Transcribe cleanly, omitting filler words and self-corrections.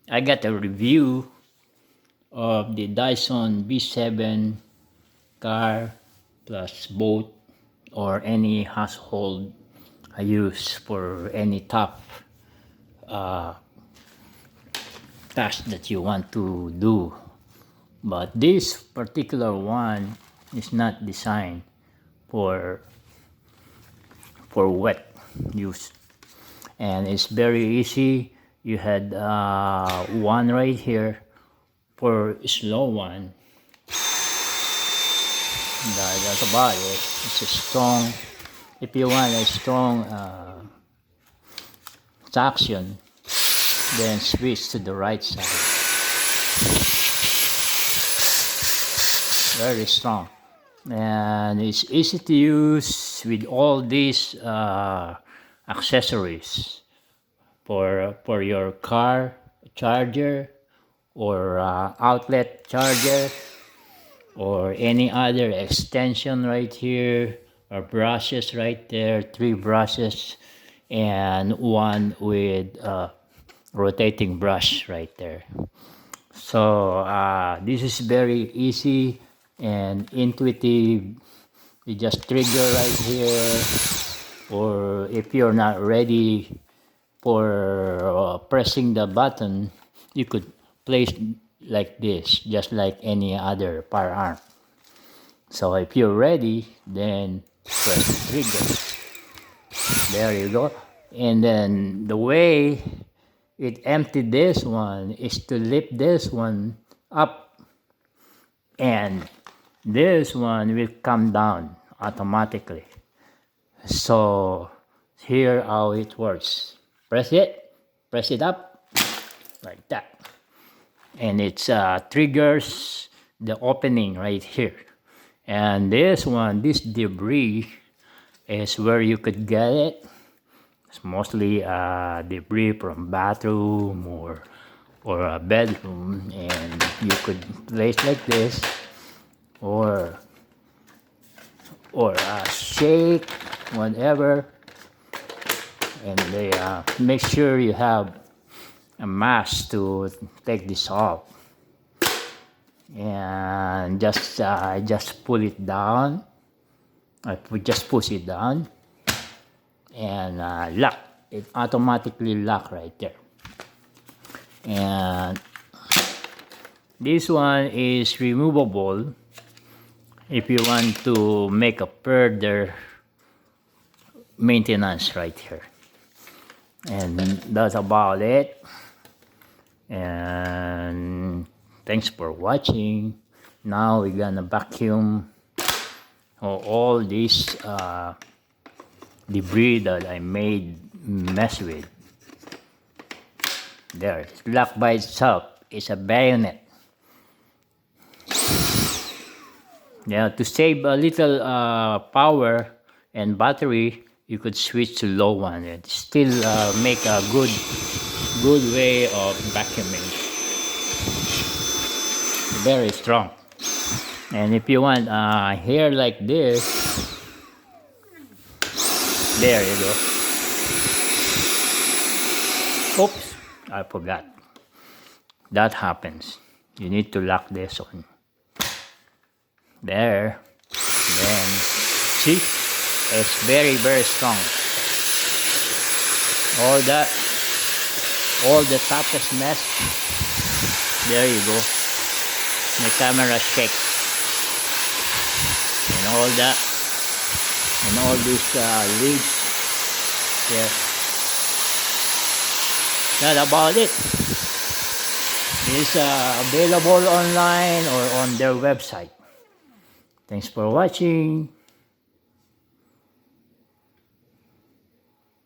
I got a review of the Dyson V7 car plus boat or any household I use for any top task that you want to do. But this particular one is not designed for wet use, and it's very easy. You had one right here for slow one. That's about it. It's a strong, if you want a strong traction, then switch to the right side. Very strong, and it's easy to use with all these accessories for your car charger or outlet charger or any other extension right here, or brushes right there, 3 brushes and one with rotating brush right there. So this is very easy and intuitive. You just trigger right here, or if you're not ready for pressing the button, you could place like this, just like any other firearm. So if you're ready, then press the trigger. There you go. And then the way it emptied this one is to lift this one up, and this one will come down automatically. So here how it works. Press it up like that, and it triggers the opening right here. And this one, this debris is where you could get it. It's mostly debris from bathroom or a bedroom, and you could place like this, or shake, whatever. And they make sure you have a mask to take this off, and just pull it down. Just push it down and lock. It automatically lock right there. And this one is removable if you want to make a further maintenance right here. And that's about it. And thanks for watching. Now we're gonna vacuum all this debris that I made mess with. There, it's locked by itself. It's a bayonet. Yeah, to save a little power and battery, you could switch to low one and still make a good way of vacuuming. Very strong. And if you want hair like this, there you go. Oops, I forgot. That happens. You need to lock this on. There. Then, see? It's very, very strong. All the toughest mess. There you go. The camera shakes. And all that. And all these leads. There. That's about it. It's available online or on their website. Thanks for watching.